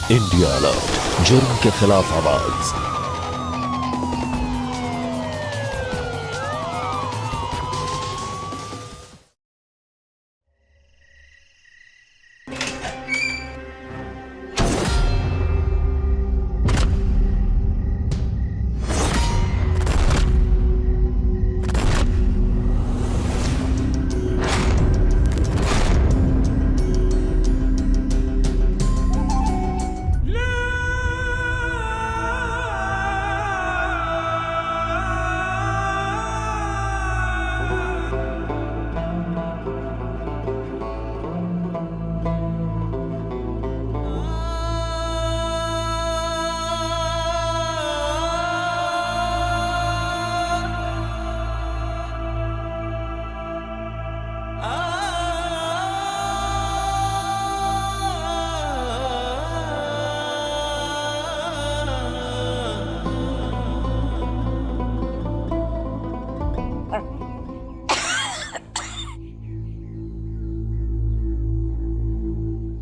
India alert, जुर्म के खिलाफ आवाज।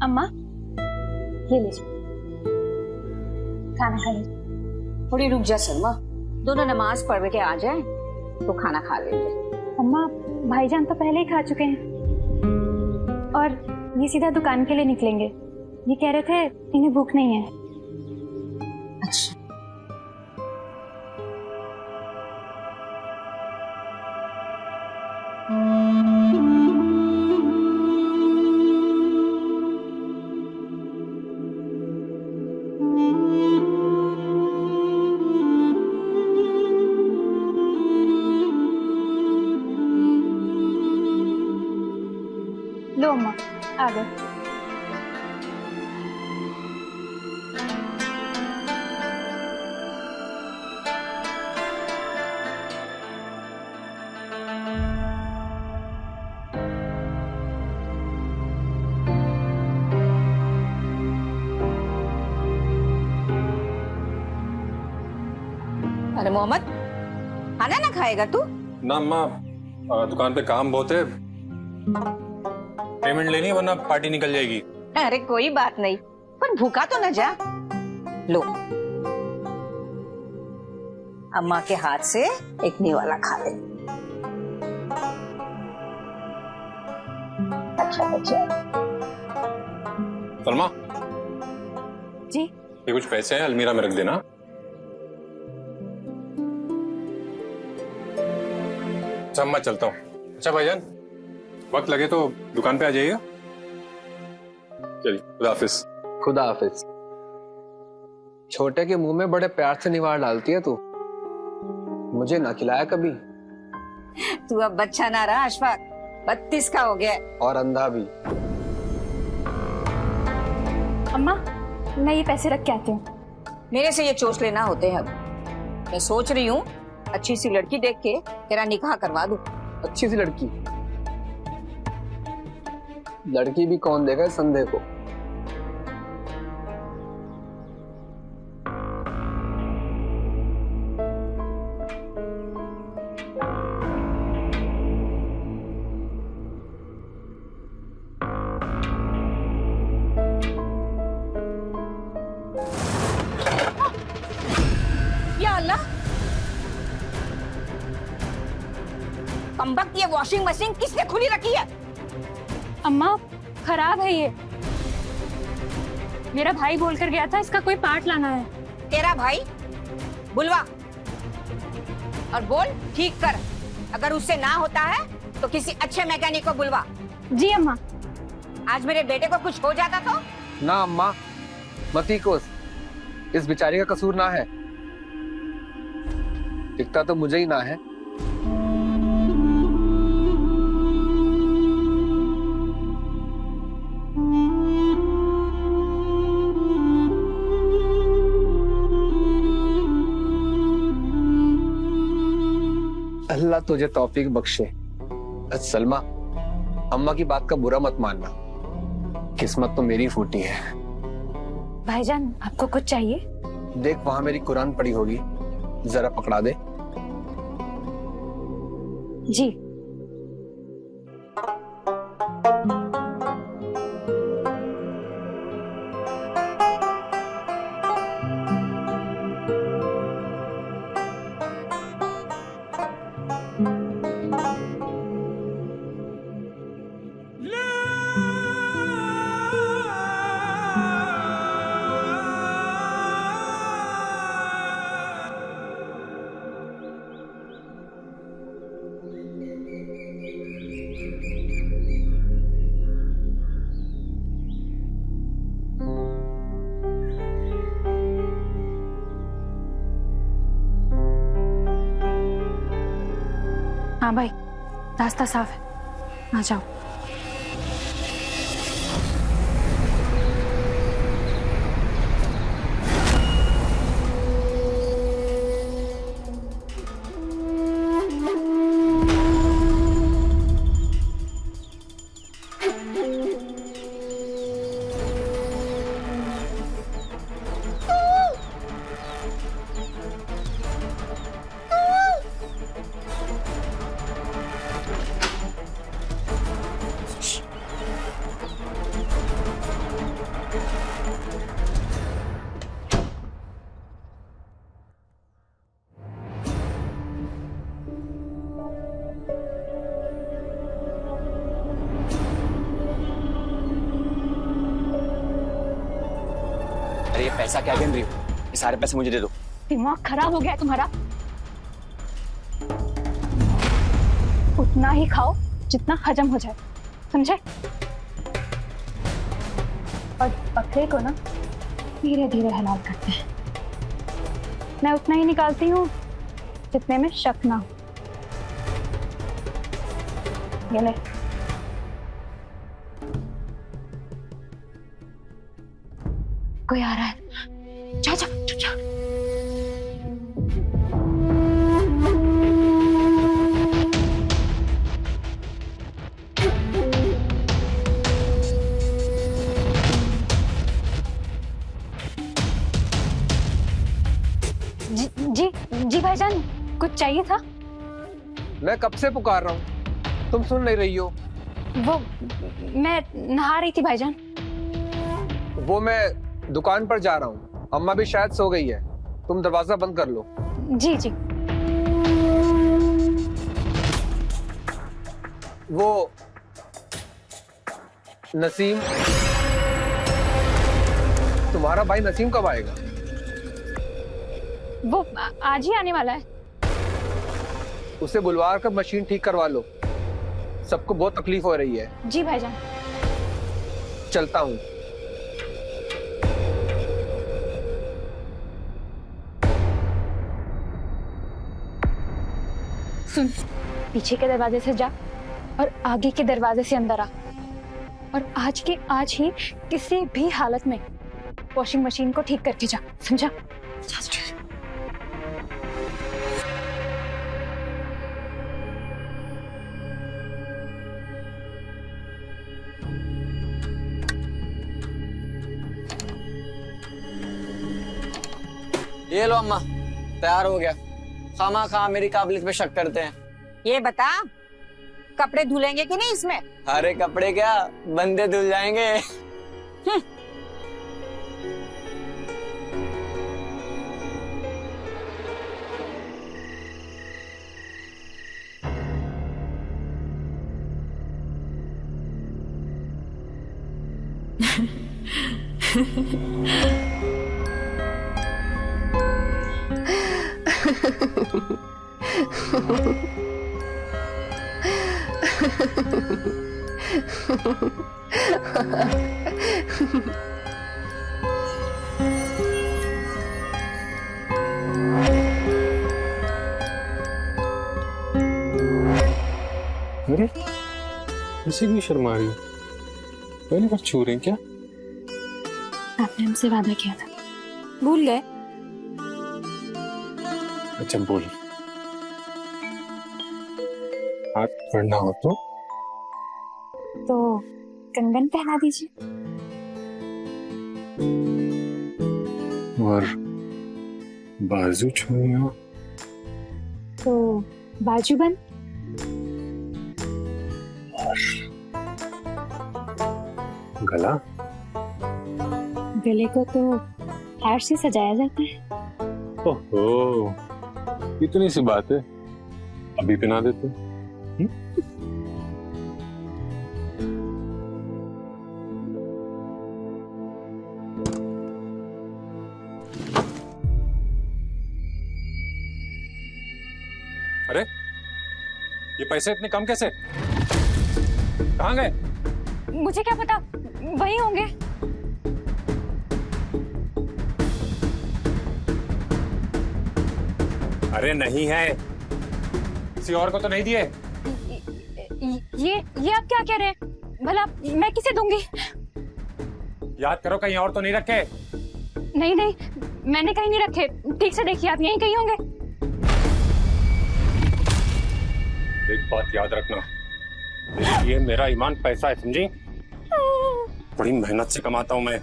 अम्मा ये लीजिए खाना खा लीजिए। थोड़ी रुक जा सलमा, दोनों नमाज पढ़ के आ जाए तो खाना खा लेंगे। अम्मा भाईजान तो पहले ही खा चुके हैं और ये सीधा दुकान के लिए निकलेंगे। ये कह रहे थे इन्हें भूख नहीं है। अच्छा लो अम्मा आ गए। अरे मोहम्मद, खाना ना खाएगा तू? ना अम्मा, दुकान पे काम बहुत है, पेमेंट लेनी है वरना पार्टी निकल जाएगी। अरे कोई बात नहीं, पर भूखा तो न जा। लो अम्मा के हाथ से एक निवाला खा ले। अच्छा बच्चा। सलमा जी ये कुछ पैसे हैं, अलमीरा में रख देना। अच्छा मैं चलता हूँ। अच्छा भाईजान, वक्त लगे तो दुकान पे आ जाइएगा। चलिए खुदा हाफिज। खुदा हाफिज। छोटे के मुंह में बड़े प्यार से निवार डालती है तू, मुझे ना खिलाया कभी। तू अब बच्चा ना रहा अशफाक, 32 का हो गया। और अंधा भी। अम्मा मैं ये पैसे रख के आती हूँ। मेरे से ये चोंच लेना होते हैं। अब मैं सोच रही हूँ अच्छी सी लड़की देख के तेरा निकाह करवा दूं। अच्छी सी लड़की? लड़की भी कौन देगा इस संदेह को? या अल्लाह, कमबख्त, ये वॉशिंग मशीन किसने खुली रखी है? अम्मा खराब है ये, मेरा भाई बोलकर गया था इसका कोई पार्ट लाना है। तेरा भाई? बुलवा और बोल ठीक कर। अगर उससे ना होता है तो किसी अच्छे मैकेनिक को बुलवा। जी अम्मा। आज मेरे बेटे को कुछ हो जाता तो? ना अम्मा मत ही कोस, इस बेचारी का कसूर ना है। दिखता तो मुझे ही ना है। अल्लाह तुझे तौफीक बख्शे। सलमा, अम्मा की बात का बुरा मत मानना, किस्मत तो मेरी फूटी है। भाईजान आपको कुछ चाहिए? देख वहां मेरी कुरान पड़ी होगी, जरा पकड़ा दे। जी। हाँ भाई, रास्ता साफ है, आ जाओ। अरे ये पैसा क्या गिन रही हो? ये सारे पैसे मुझे दे दो। दिमाग खराब हो गया है तुम्हारा? उतना ही खाओ जितना हजम हो जाए, समझे? और बकरे को ना धीरे धीरे हलाल करते हैं। मैं उतना ही निकालती हूँ जितने में शक ना हो। ये ले। कोई आ रहा है, जा जा जा। जी भाईजान, कुछ चाहिए था? मैं कब से पुकार रहा हूँ, तुम सुन नहीं रही हो। वो मैं नहा रही थी भाईजान। वो मैं दुकान पर जा रहा हूँ, अम्मा भी शायद सो गई है, तुम दरवाजा बंद कर लो। जी जी। वो नसीम, तुम्हारा भाई नसीम कब आएगा? वो आज ही आने वाला है। उसे बुलवा कर मशीन ठीक करवा लो, सबको बहुत तकलीफ हो रही है। जी भाईजान। चलता हूँ। सुन, पीछे के दरवाजे से जा और आगे के दरवाजे से अंदर आ, और आज के आज ही किसी भी हालत में वॉशिंग मशीन को ठीक करके जा, समझा? ये लो अम्मा, तैयार हो गया। खामा खा मेरी काबिलियत पे शक करते हैं। ये बता, कपड़े धुलेंगे कि नहीं इसमें? अरे कपड़े क्या, बंदे धुल जाएंगे। अरे इसी की शर्मा रही हो? पहली बार छू रहे हैं क्या? आपने हमसे वादा किया था, भूल गए? अच्छा बोल। हाथ पढ़ना हो तो कंगन पहना दीजिए। और बाजू छूनी हो तो बाजू बंद। गला? गले को तो हार से सजाया जाता है। ओहो, इतनी सी बात है, अभी पहना देते। अरे ये पैसे इतने कम कैसे? कहाँ गए? मुझे क्या पता, वही होंगे। अरे नहीं है, किसी और को तो नहीं दिए? ये आप क्या कह रहे हैं? भला मैं किसे दूंगी? याद करो कहीं और तो नहीं रखे। नहीं नहीं, मैंने कहीं नहीं रखे। ठीक से देखिए, आप यहीं कहीं होंगे। एक बात याद रखना, मेरे लिए मेरा ईमान पैसा है, समझी? बड़ी मेहनत से कमाता हूँ मैं।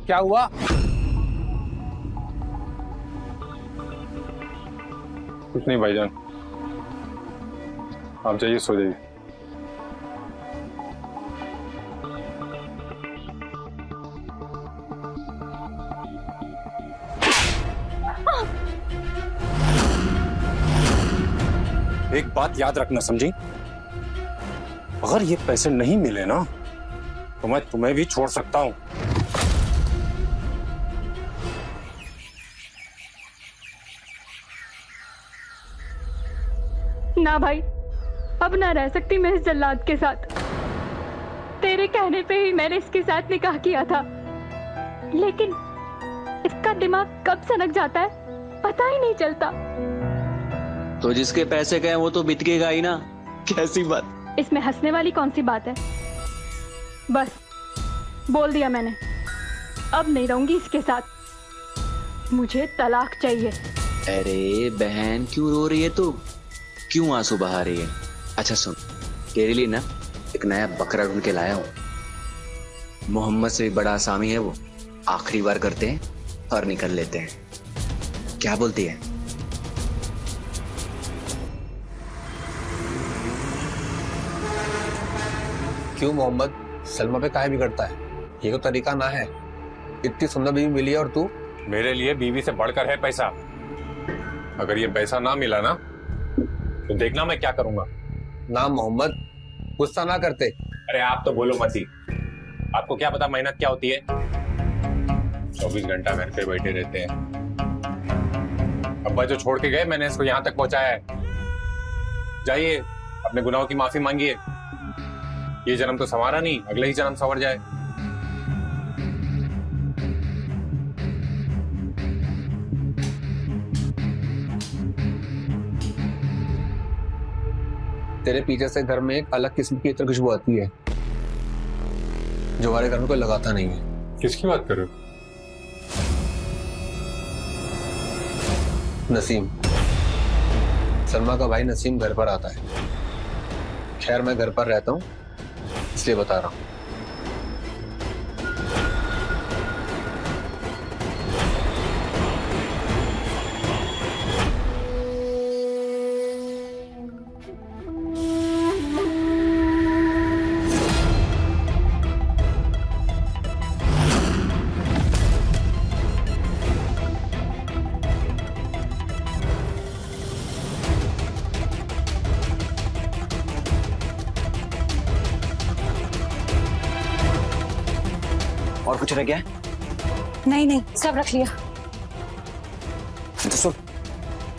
क्या हुआ? कुछ नहीं भाईजान, आप जाइए, सो जाइए। एक बात याद रखना, समझी? अगर ये पैसे नहीं मिले ना तो मैं तुम्हें भी छोड़ सकता हूं। ना भाई, अब ना रह सकती मैं इस जल्लाद के साथ। तेरे कहने पे ही मैंने इसके साथ निकाह किया था, लेकिन इसका दिमाग कब सनक जाता है पता ही नहीं चलता। तो जिसके पैसे गए वो तो बितकेगा ही ना। कैसी बात? इसमें हंसने वाली कौन सी बात है? बस बोल दिया मैंने, अब नहीं रहूंगी इसके साथ। मुझे तलाक चाहिए। अरे बहन, क्यों रो रही है तू? क्यों आंसू बहा रही है? अच्छा सुन, तेरे लिए ना एक नया बकरा ढूंढ के लाया हूं। मोहम्मद से भी बड़ा आसामी है वो। आखिरी बार करते हैं और निकल लेते हैं। क्या बोलती है? क्यों मोहम्मद, सलमा पे काहे बिगड़ता है? ये तो तरीका ना है। इतनी सुंदर बीवी मिली है और तू। मेरे लिए बीवी से बढ़कर है पैसा। अगर ये पैसा ना मिला ना तो देखना मैं क्या करूंगा। ना मोहम्मद, गुस्सा ना करते। अरे आप तो बोलो मत ही। आपको क्या पता मेहनत क्या होती है? 24 घंटा घर पे बैठे रहते हैं। अब्बा जो छोड़ के गए, मैंने इसको यहाँ तक पहुंचाया है। जाइए, अपने गुनाहों की माफी मांगिए। ये जन्म तो संवारा नहीं, अगले ही जन्म संवर जाए। तेरे पीछे से घर में एक अलग किस्म की इत्र खुशबू आती है जो हमारे घर में कोई लगाता नहीं है। किसकी बात कर रहे हो? नसीम, सलमा का भाई नसीम घर पर आता है। खैर मैं घर पर रहता हूँ इसलिए बता रहा हूँ। और कुछ रह गया है? नहीं नहीं, सब रख लिया। तो सुन,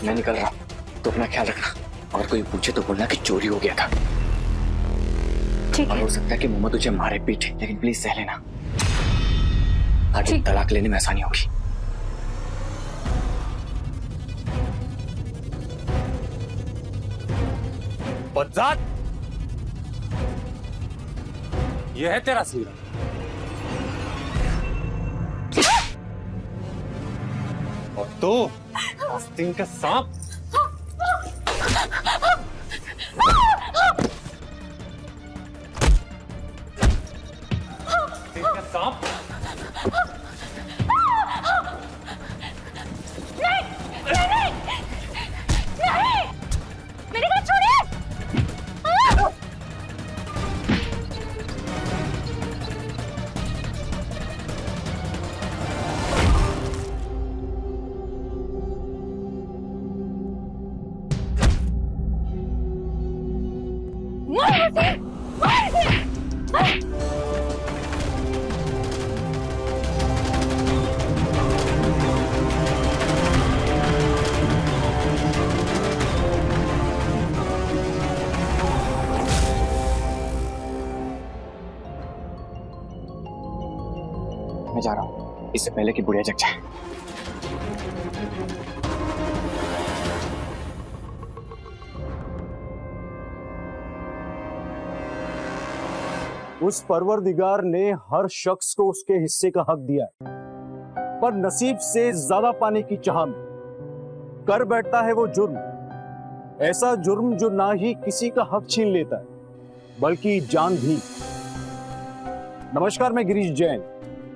मैं निकल रहा हूँ, तो अपना ख्याल रखना। और कोई पूछे तो बोलना कि चोरी हो गया था। ठीक और है। हो सकता है कि मोहम्मद तुझे मारे पीटे, लेकिन प्लीज सह लेना। आगे ठीक। तलाक लेने में आसानी होगी। बदजात, ये है तेरा सीरा। और तू आस्तीन का सांप। आस्तीन का सांप। मेरी बात छोड़िए। मैं जा रहा हूँ, इससे पहले कि बुढ़िया जग जाए। उस परवरदिगार ने हर शख्स को उसके हिस्से का हक दिया है, पर नसीब से ज्यादा पाने की चाह में कर बैठता है वो जुर्म, ऐसा जुर्म जो ना ही किसी का हक छीन लेता है बल्कि जान भी। नमस्कार, मैं गिरीश जैन।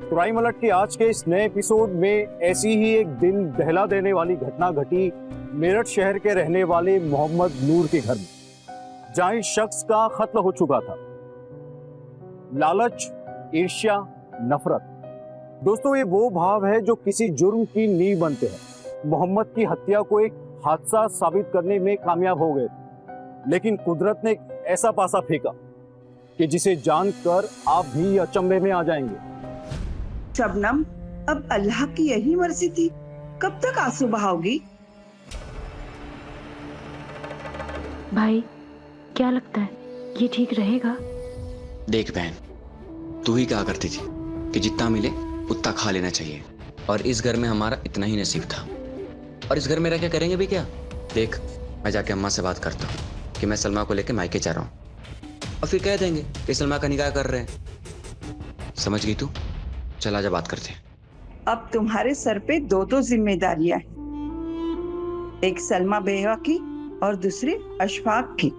क्राइम अलर्ट के आज के इस नए एपिसोड में ऐसी ही एक दिल दहला देने वाली घटना घटी मेरठ शहर के रहने वाले मोहम्मद नूर के घर में, जहां इस शख्स का कत्ल हो चुका था। लालच, ईर्ष्या, नफरत, दोस्तों ये वो भाव है जो किसी जुर्म की नींव बनते हैं। मोहम्मद की हत्या को एक हादसा साबित करने में कामयाब हो गए, लेकिन कुदरत ने एक ऐसा पासा फेंका कि जिसे जानकर आप भी अचंभे में आ जाएंगे। शबनम, अब अल्लाह की यही मर्जी थी, कब तक आंसू बहाओगी? भाई क्या लगता है ये ठीक रहेगा? देख बहन, तू ही कहा करती थी कि जितना मिले उतना खा लेना चाहिए, और इस घर में हमारा इतना ही नसीब था, और इस घर में रह के करेंगे भी क्या। देख, मैं जाके अम्मा से बात करता हूँ कि मैं सलमा को लेके मायके जा रहा हूँ, और फिर कह देंगे कि सलमा का निकाह कर रहे हैं। समझ गई तू? चल आजा बात करते हैं। अब तुम्हारे सर पे दो जिम्मेदारियां हैं, एक सलमा बेवा की और दूसरी अशफाक की।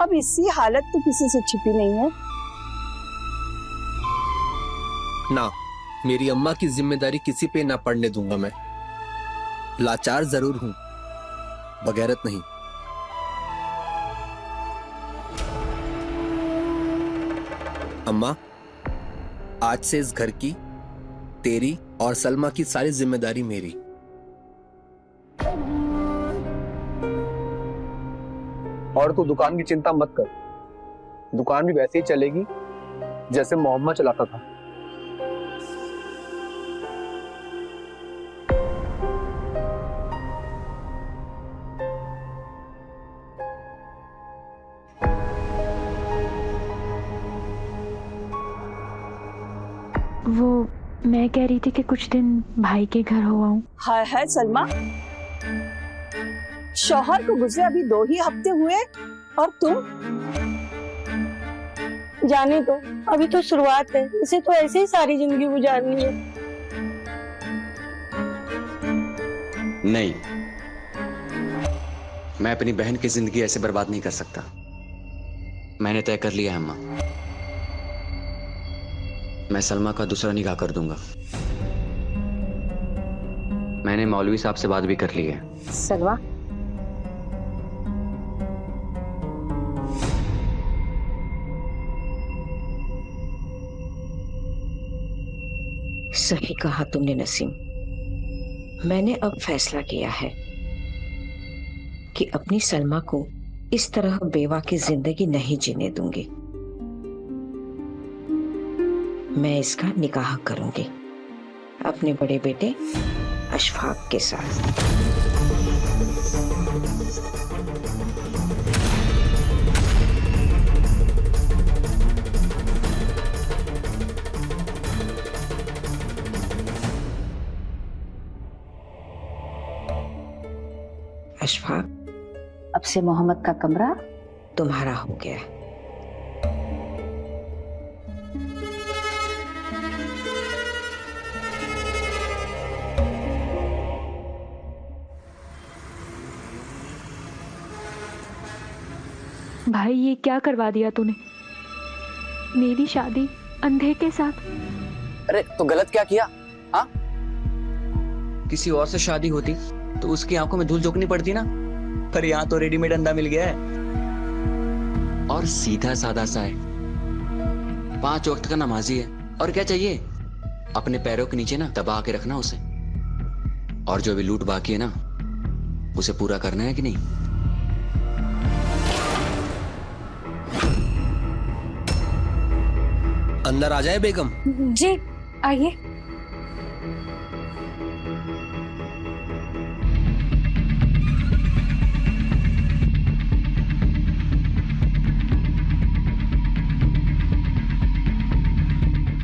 अब इसकी हालत तो किसी से छिपी नहीं है ना, मेरी अम्मा की जिम्मेदारी किसी पे ना पड़ने दूंगा मैं। लाचार जरूर हूं, बगैरत नहीं। अम्मा, आज से इस घर की, तेरी और सलमा की सारी जिम्मेदारी मेरी। और तू दुकान की चिंता मत कर, दुकान भी वैसे ही चलेगी जैसे मोहम्मद चलाता था। वो मैं कह रही थी कि कुछ दिन भाई के घर हो आऊं। हाय हाय सलमा, शौहर को गुजरे अभी 2 ही हफ्ते हुए और तुम? जाने दो, अभी तो शुरुआत है, इसे तो ऐसे ही सारी जिंदगी गुजारनी है। नहीं, मैं अपनी बहन की जिंदगी ऐसे बर्बाद नहीं कर सकता। मैंने तय कर लिया है अम्मा, मैं सलमा का दूसरा निकाह कर दूंगा। मैंने मौलवी साहब से बात भी कर ली है। सलमा, सही कहा तुमने नसीम, मैंने अब फैसला किया है कि अपनी सलमा को इस तरह बेवा की जिंदगी नहीं जीने दूंगी। मैं इसका निकाह करूंगी अपने बड़े बेटे अशफाक के साथ। अशफाक, अब से मोहम्मद का कमरा तुम्हारा हो गया। भाई ये क्या करवा दिया तूने, मेरी शादी अंधे के साथ। अरे तो गलत क्या किया? हाँ, किसी और से शादी होती तो उसकी आंखों में धूल झोंकनी पड़ती ना, पर यहाँ तो रेडीमेड अंधा मिल गया है और सीधा साधा सा है, 5 वक्त का नमाजी है। और क्या चाहिए? अपने पैरों के नीचे ना दबा के रखना उसे, और जो भी लूट बाकी है ना उसे पूरा करना है कि नहीं? अंदर आ जाए बेगम। जी आइए।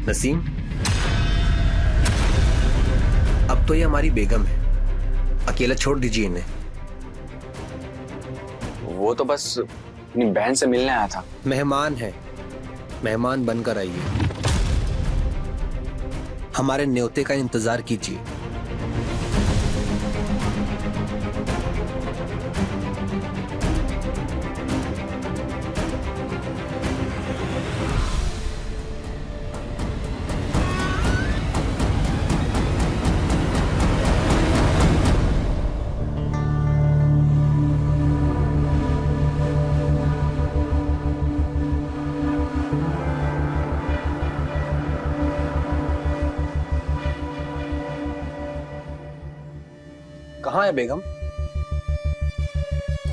नसीम, अब तो ये हमारी बेगम है, अकेला छोड़ दीजिए इन्हें। वो तो बस अपनी बहन से मिलने आया था। मेहमान है, मेहमान बनकर आइए, हमारे न्योते का इंतजार कीजिए। कहाँ है बेगम?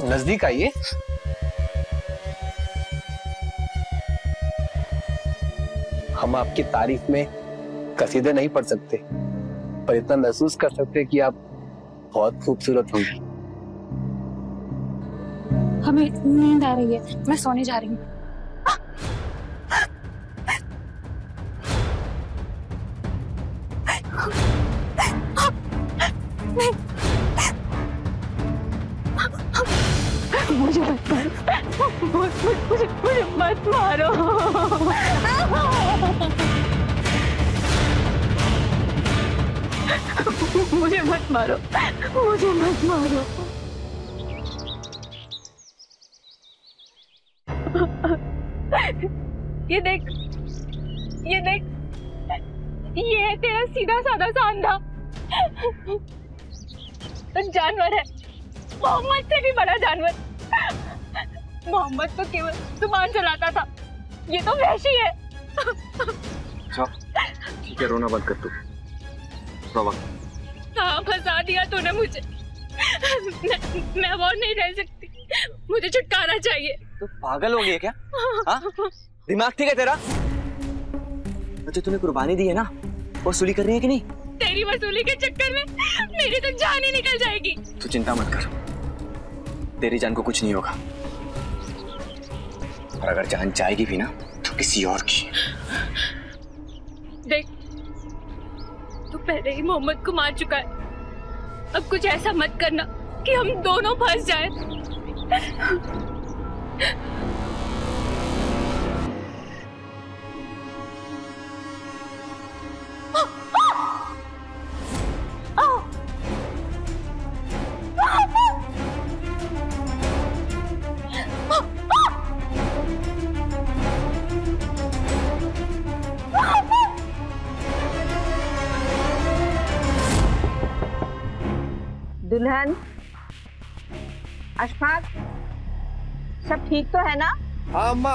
नजदीक आइए। हम आपकी तारीफ में कसीदे नहीं पढ़ सकते, पर इतना महसूस कर सकते कि आप बहुत खूबसूरत होंगी। हमें नींद आ रही है, मैं सोने जा रही हूँ। मुझे मत मारो, मुझे मत मारो। मुझे मत मारो, मुझे मत मारो। ये देख, ये देख, ये है तेरा सीधा साधा सा अंधा। तो जानवर है, मोहम्मद से भी बड़ा जानवर। मोहम्मद तो केवल जुबान चलाता था, ये तो वहशी है। ठीक है, रोना बंद कर तू। हाँ, फंसा दिया तूने मुझे। मैं और नहीं रह सकती, मुझे छुटकारा चाहिए। तो पागल हो गई है क्या? हाँ? दिमाग ठीक है तेरा? जो तूने कुर्बानी दी है ना, वो वसूली कर रही है कि नहीं? तेरी वसूली के चक्कर में मेरी तो जान ही निकल जाएगी। तू चिंता मत कर, तेरी जान को कुछ नहीं होगा, और अगर जान जाएगी भी ना तो किसी और की। देख, तू पहले ही मोहम्मद को मार चुका है, अब कुछ ऐसा मत करना कि हम दोनों फंस जाएं। दुल्हन, अशफाक, सब ठीक तो है ना? हाँ अम्मा,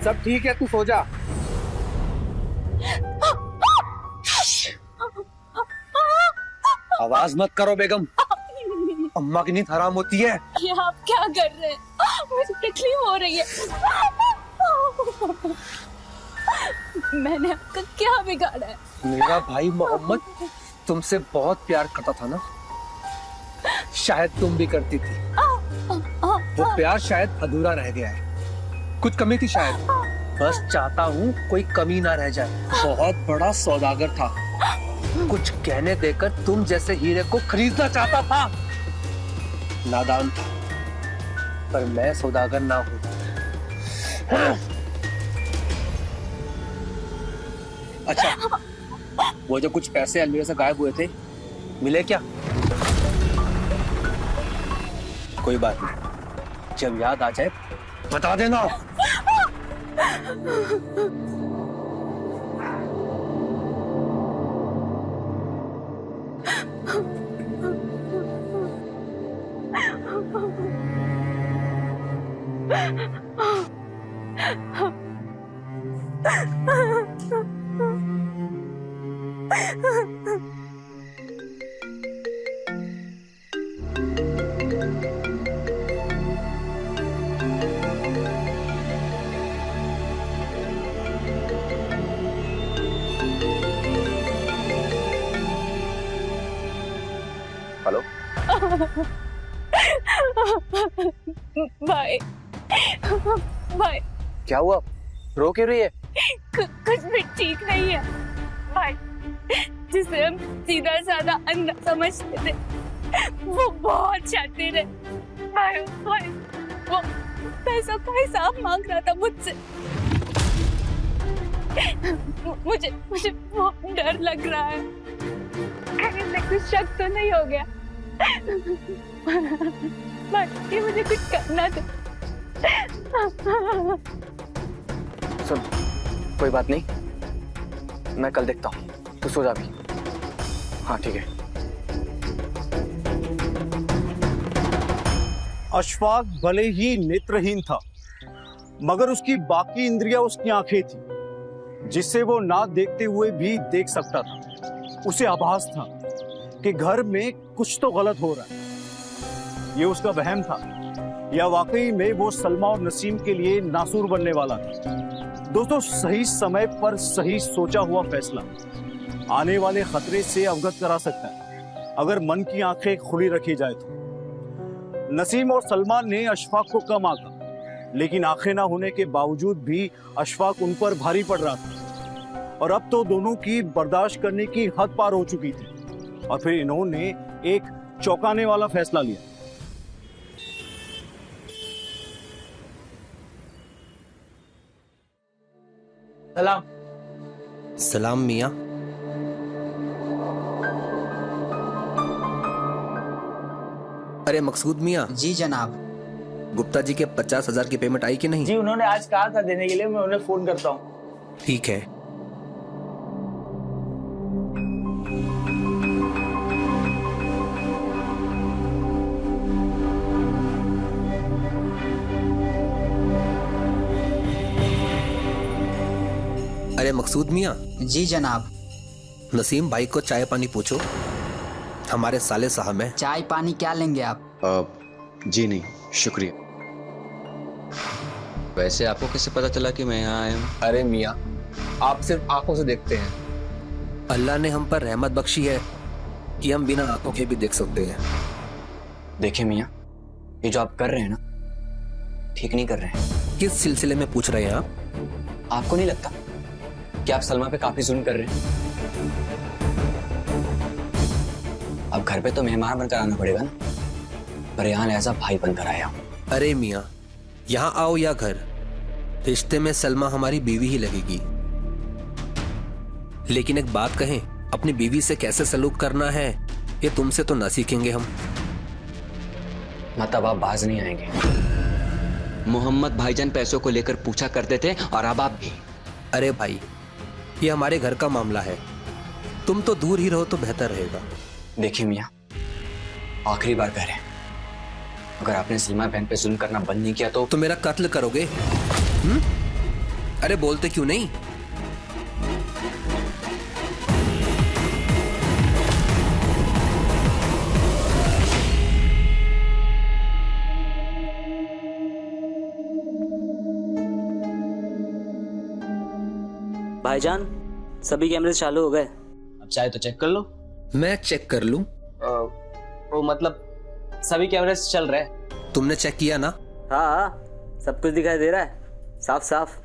सब ठीक है, तू सो जा। आवाज मत करो बेगम, अम्मा की नींद हराम होती है। ये आप क्या कर रहे हैं? मुझे तकलीफ हो रही है। मैंने आपका क्या बिगाड़ा है? मेरा भाई मोहम्मद तुमसे बहुत प्यार करता था ना, शायद तुम भी करती थी। वो प्यार शायद अधूरा रह गया है, कुछ कमी थी शायद। बस चाहता हूँ कोई कमी ना रह जाए। बहुत बड़ा सौदागर था, कुछ कहने देकर तुम जैसे हीरे को खरीदना चाहता था। नादान था, पर मैं सौदागर ना हूँ। अच्छा, वो जो कुछ पैसे अलमीरा से गायब हुए थे, मिले क्या? कोई बात नहीं, जब याद आ जाए बता देना। हेलो भाई, भाई क्या हुआ? रो क्यों रही है? कुछ भी ठीक नहीं है भाई। जिसे हम सीधा साधा अंधा समझते थे, वो बहुत शातिर है भाई। भाई वो पैसा का हिसाब मांग रहा था मुझसे। मुझे मुझे बहुत डर लग रहा है, कहीं से कुछ शक तो नहीं हो गया। बाकी मुझे कुछ करना था। सुन, कोई बात नहीं, मैं कल देखता हूँ, तू सो जा भी। हाँ ठीक है। अशफाक भले ही नेत्रहीन था, मगर उसकी बाकी इंद्रियां उसकी आंखें थी, जिससे वो ना देखते हुए भी देख सकता था। उसे आभास था कि घर में कुछ तो गलत हो रहा है। ये उसका वहम था या वाकई में वो सलमा और नसीम के लिए नासूर बनने वाला था। दोस्तों, सही समय पर सही सोचा हुआ फैसला आने वाले खतरे से अवगत करा सकता है, अगर मन की आंखें खुली रखी जाए तो। नसीम और सलमा ने अशफाक को कम आंका, लेकिन आंखें ना होने के बावजूद भी अशफाक उन पर भारी पड़ रहा था, और अब तो दोनों की बर्दाश्त करने की हद पार हो चुकी थी। और फिर इन्होंने एक चौंकाने वाला फैसला लिया। सलाम। सलाम मियाँ। अरे मकसूद मियाँ। जी जनाब। गुप्ता जी के 50,000 की पेमेंट आई कि नहीं? जी उन्होंने आज कहा था देने के लिए, मैं उन्हें फोन करता हूँ। ठीक है। अरे मकसूद मियाँ। जी जनाब। नसीम भाई को चाय पानी पूछो, हमारे साले साहब हैं। चाय पानी क्या लेंगे आप? जी नहीं शुक्रिया। वैसे आपको कैसे पता चला कि मैं यहाँ आया हूँ? अरे मियाँ, आप सिर्फ आंखों से देखते हैं। अल्लाह ने हम पर रहमत बख्शी है कि हम बिना आंखों के भी देख सकते हैं। देखिए मियाँ, ये जो आप कर रहे हैं ना, ठीक नहीं कर रहे हैं। किस सिलसिले में पूछ रहे हैं आप? आपको नहीं लगता कि आप सलमा पे काफी जुल्म कर रहे हैं? अब घर पे तो मेहमान बनकर आना पड़ेगा ना, पर यहाँ ऐसा भाई बनकर आया हूँ। अरे मियाँ, यहाँ आओ या घर, रिश्ते में सलमा हमारी बीवी ही लगेगी। लेकिन एक बात कहें, अपनी बीवी से कैसे सलूक करना है ये तुमसे तो ना सीखेंगे हम। मतलब आप बाज नहीं आएंगे? मोहम्मद भाईजान पैसों को लेकर पूछा करते थे और अब आप भी। अरे भाई, ये हमारे घर का मामला है, तुम तो दूर ही रहो तो बेहतर रहेगा। देखिए मियाँ, आखिरी बार कह रहे हैं, अगर आपने सलमा बहन पे जुल्म करना बंद नहीं किया तो मेरा कत्ल करोगे? अरे बोलते क्यों नहीं? भाईजान, सभी कैमरे चालू हो गए, अब चाहे तो चेक कर लो। मैं चेक कर लूं? वो मतलब सभी कैमरे चल रहे हैं। तुमने चेक किया ना? हाँ, सब कुछ दिखाई दे रहा है, साफ साफ।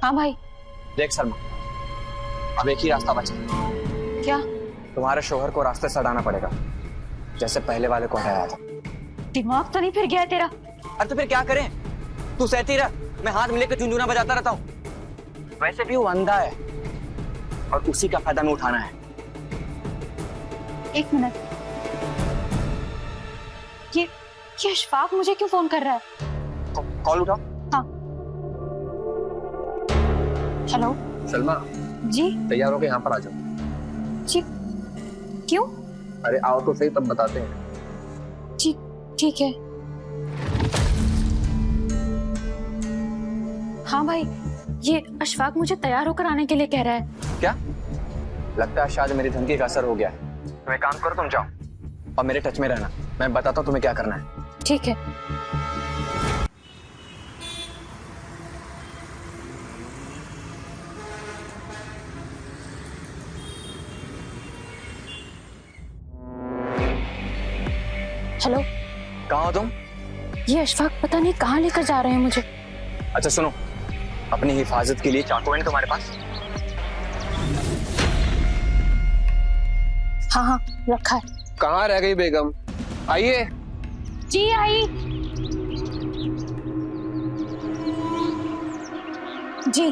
हाँ भाई। देख सलमा, अब एक ही रास्ता बचा। क्या? तुम्हारे शोहर को रास्ते से हटाना पड़ेगा, जैसे पहले वाले को हटाया था। दिमाग तो नहीं फिर गया तेरा? अरे तो फिर क्या करें? तू सहती रह, मैं हाथ मिले के झुंझुना बजाता रहता हूँ। वैसे भी वो अंधा है और उसी का फायदा में उठाना है। एक मिनट, ये अशफाक मुझे क्यों फोन कर रहा है? तो कॉल उठाओ। हाँ। हेलो सलमा जी, तैयार होके यहाँ पर आ जाओ। जी क्यों? अरे आओ तो सही, तब बताते हैं। जी ठीक है। हाँ भाई, ये अशफाक मुझे तैयार होकर आने के लिए कह रहा है। क्या लगता है शायद मेरी धमकी का असर हो गया है। तुम एक काम करो, तुम जाओ और मेरे टच में रहना, मैं बताता हूँ तुम्हें क्या करना है। ठीक है। हेलो, कहाँ हो तुम? ये अशफाक पता नहीं कहाँ लेकर जा रहे हैं मुझे। अच्छा सुनो, अपनी हिफाजत के लिए चाकू है तुम्हारे पास? हाँ हाँ रखा है। कहाँ रह गई बेगम? आइए। जी आई। जी।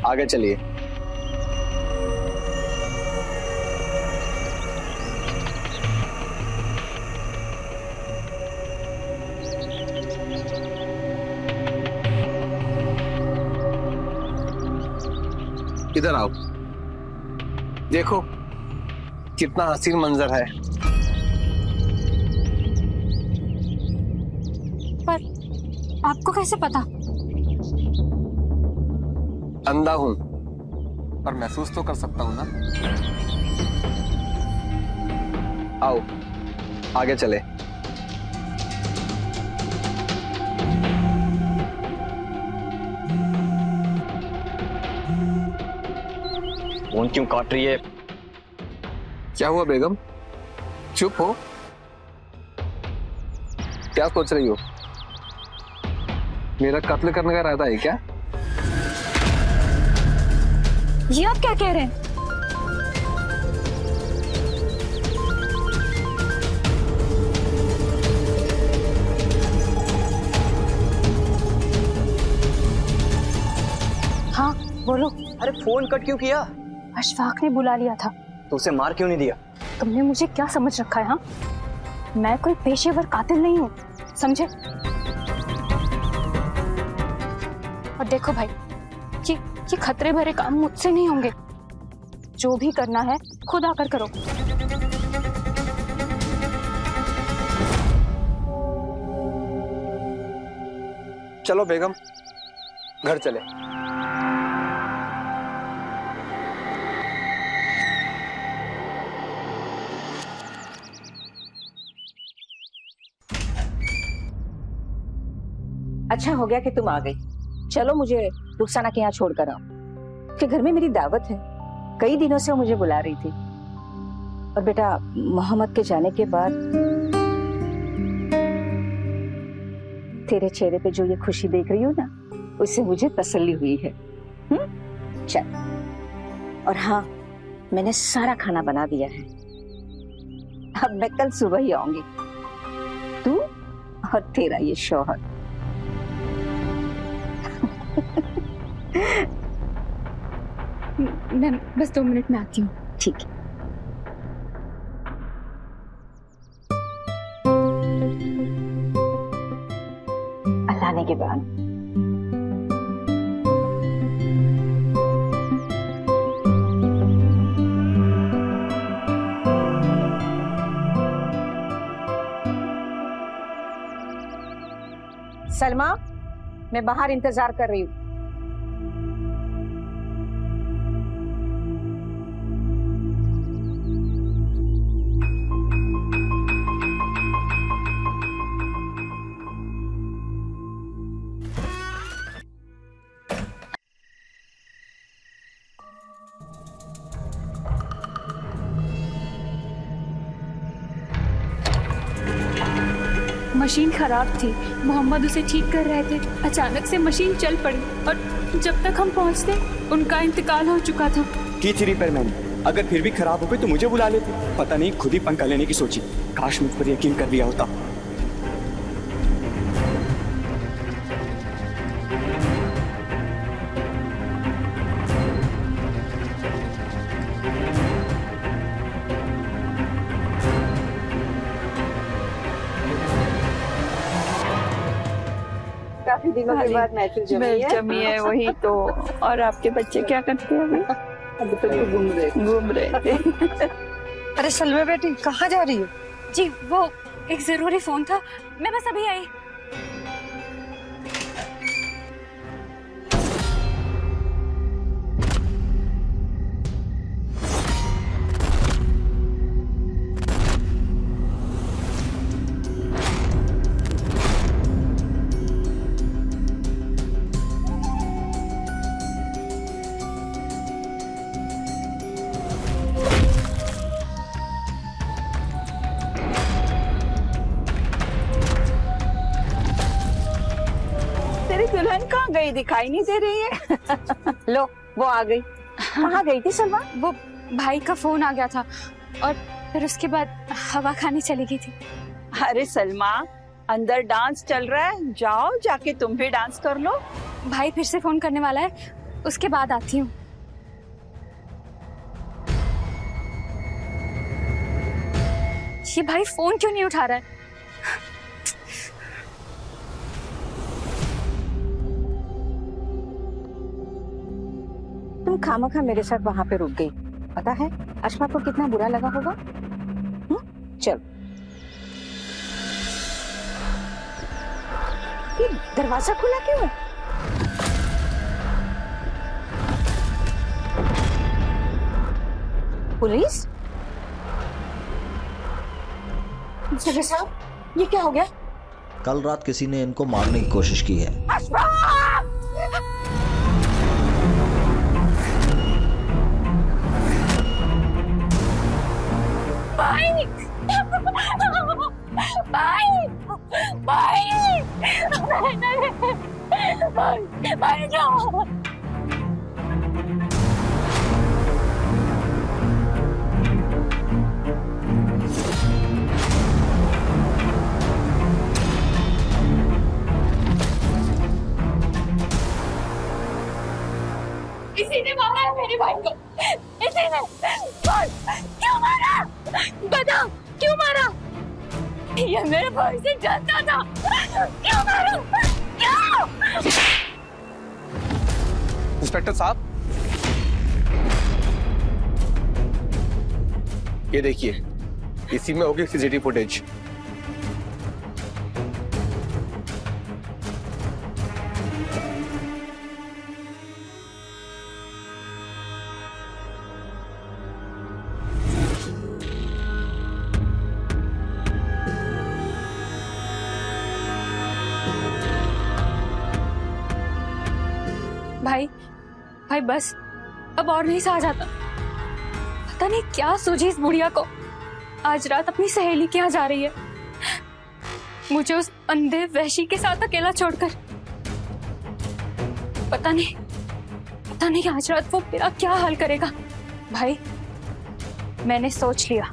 आगे चलिए। इधर आओ, देखो कितना हसीन मंजर है। पर आपको कैसे पता? अंधा हूं पर महसूस तो कर सकता हूं ना। आओ आगे चले। फोन क्यों काट रही है? क्या हुआ बेगम, चुप हो? क्या सोच रही हो? मेरा कत्ल करने का इरादा है क्या? ये आप क्या कह रहे हैं? हाँ बोलो। अरे फोन कट क्यों किया? अशफाक ने बुला लिया था। तो उसे मार क्यों नहीं दिया? तुमने मुझे क्या समझ रखा है? हाँ, मैं कोई पेशेवर कातिल नहीं हूँ, समझे? और देखो भाई, ये खतरे भरे काम मुझसे नहीं होंगे। जो भी करना है खुद आकर करो। चलो बेगम, घर चले। अच्छा हो गया कि तुम आ गई। चलो मुझे रुखसाना के यहाँ छोड़कर आओ, कि घर में मेरी दावत है। कई दिनों से वो मुझे बुला रही थी। और बेटा, मोहम्मद के जाने के बाद तेरे चेहरे पे जो ये खुशी देख रही हूँ ना, उससे मुझे तसल्ली हुई है। चल। और हाँ, मैंने सारा खाना बना दिया है। अब मैं कल सुबह ही आऊंगी, तू और तेरा ये शौहर। मैं बस 2 मिनट में आती हूँ। ठीक है। अल्लाह ने के बाद सलमा, मैं बाहर इंतजार कर रही हूँ। मशीन खराब थी, मोहम्मद उसे ठीक कर रहे थे। अचानक से मशीन चल पड़ी और जब तक हम पहुंचते उनका इंतकाल हो चुका था। की थी रिपेयर मैंने। अगर फिर भी खराब हो गई तो मुझे बुला लेते। पता नहीं खुद ही पंखा लेने की सोची। काश मुझ पर यकीन कर लिया होता। काफी दिनों के बाद महफिल जमी है। वही तो। और आपके बच्चे क्या करते हैं अभी? अभी तो घूम रहे थे। अरे सलमा बेटी, कहाँ जा रही हो? जी वो एक जरूरी फोन था, मैं बस अभी आई। दुल्हन कहाँ गई, दिखाई नहीं दे रही है। लो, वो आ गई। कहाँ गई थी सलमा? वो भाई का फोन आ गया था और फिर उसके बाद हवा खाने चली गई थी। अरे सलमा, अंदर डांस चल रहा है, जाओ जाके तुम भी डांस कर लो। भाई फिर से फोन करने वाला है, उसके बाद आती हूँ। ये भाई फोन क्यों नहीं उठा रहा है? तुम खामखा मेरे साथ वहां पे रुक गई, पता है अशफाक को कितना बुरा लगा होगा। चल, ये दरवाजा खुला क्यों है? पुलिस? इंस्पेक्टर साहब, ये क्या हो गया? कल रात किसी ने इनको मारने की कोशिश की है। भाई! भाई! भाई! भाई! भाई जाओ! इसी ने मारा है मेरे भाई को, इसी ने। क्यों मारा? बता, क्यों मारा? ये मेरे भाई से डरता था, क्यों मारा? क्यों? इंस्पेक्टर साहब, ये देखिए, इसी में होगी सीसीटीवी फुटेज। भाई, भाई बस, अब और नहीं सहा जाता। पता नहीं क्या सूझी इस बुढ़िया को, आज रात अपनी सहेली के यहाँ जा रही है, मुझे उस अंधे वहशी के साथ अकेला छोड़कर। पता नहीं आज रात वो मेरा क्या हाल करेगा। भाई, मैंने सोच लिया,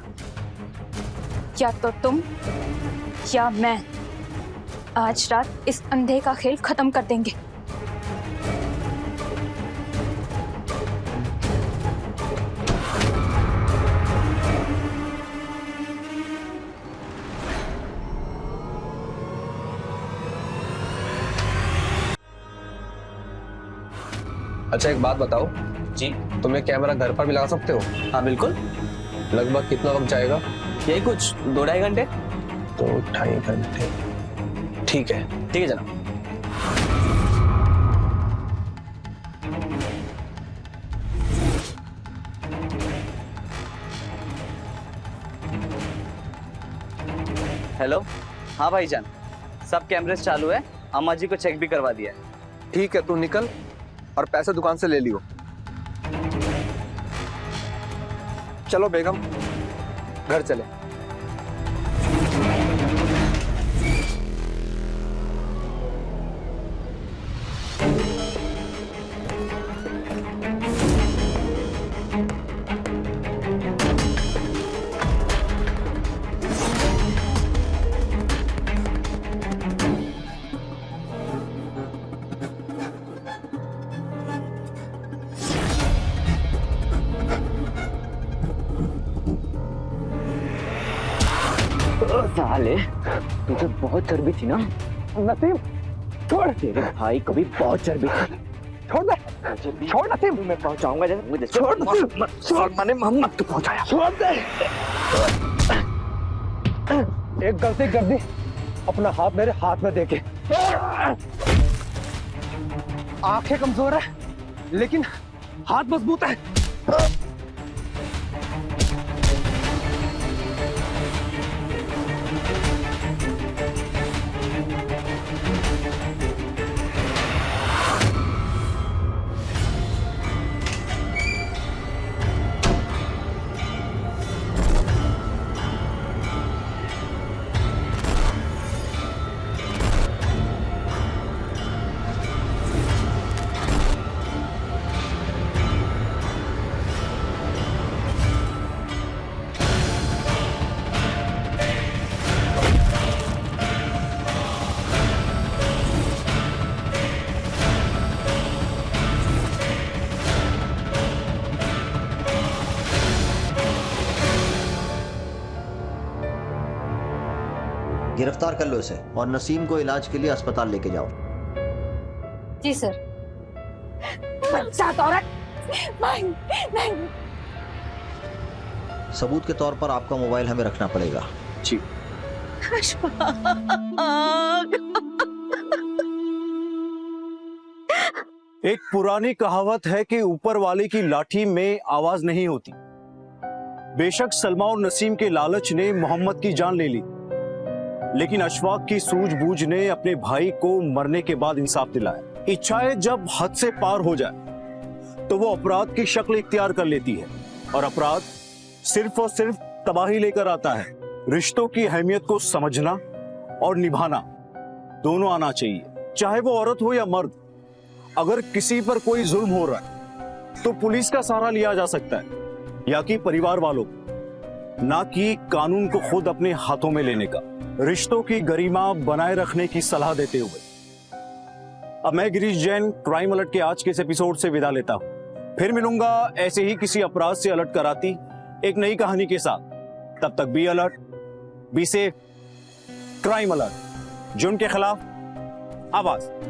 या तो तुम या मैं आज रात इस अंधे का खेल खत्म कर देंगे। अच्छा एक बात बताओ जी। तुम ये कैमरा घर पर भी लगा सकते हो? हाँ बिल्कुल। लगभग कितना वक्त जाएगा? यही कुछ 2-2.5 घंटे। 2-2.5 घंटे, ठीक है। ठीक है जनाब। हेलो, हाँ भाईजान, सब कैमरेस चालू है, अम्मा जी को चेक भी करवा दिया है। ठीक है, तू निकल और पैसे दुकान से ले लियो। चलो बेगम, घर चले। साले, तुझे बहुत चर्बी थी ना? नसीम, छोड़। तेरे भाई को भी बहुत चर्बी थी। छोड़ दे, छोड़ नसीम। मैं पहुंचाऊंगा जैसे। छोड़ नसीम, छोड़। मैंने मोहम्मद को पहुंचाया। छोड़ दे। एक गलती कर दी, अपना हाथ मेरे हाथ में देके। आंखें कमजोर है, लेकिन हाथ मजबूत है। गिरफ्तार कर लो इसे और नसीम को इलाज के लिए अस्पताल लेके जाओ। जी सर। बच्चा औरत नहीं। सबूत के तौर पर आपका मोबाइल हमें रखना पड़ेगा। जी। एक पुरानी कहावत है कि ऊपर वाले की लाठी में आवाज नहीं होती। बेशक सलमा और नसीम के लालच ने मोहम्मद की जान ले ली, लेकिन अशफाक की सूझबूझ ने अपने भाई को मरने के बाद इंसाफ दिलाया। इच्छाएं जब हद से पार हो जाए तो वो अपराध की शक्ल इख्तियार कर लेती है, और अपराध सिर्फ और सिर्फ तबाही लेकर आता है। रिश्तों की अहमियत को समझना और निभाना दोनों आना चाहिए, चाहे वो औरत हो या मर्द। अगर किसी पर कोई जुल्म हो रहा है तो पुलिस का सहारा लिया जा सकता है, या कि परिवार वालों, ना कि कानून को खुद अपने हाथों में लेने का। रिश्तों की गरिमा बनाए रखने की सलाह देते हुए अब मैं गिरीश जैन क्राइम अलर्ट के आज के इस एपिसोड से विदा लेता हूं। फिर मिलूंगा ऐसे ही किसी अपराध से अलर्ट कराती एक नई कहानी के साथ। तब तक be alert, be safe. Crime alert, जुर्म के खिलाफ आवाज।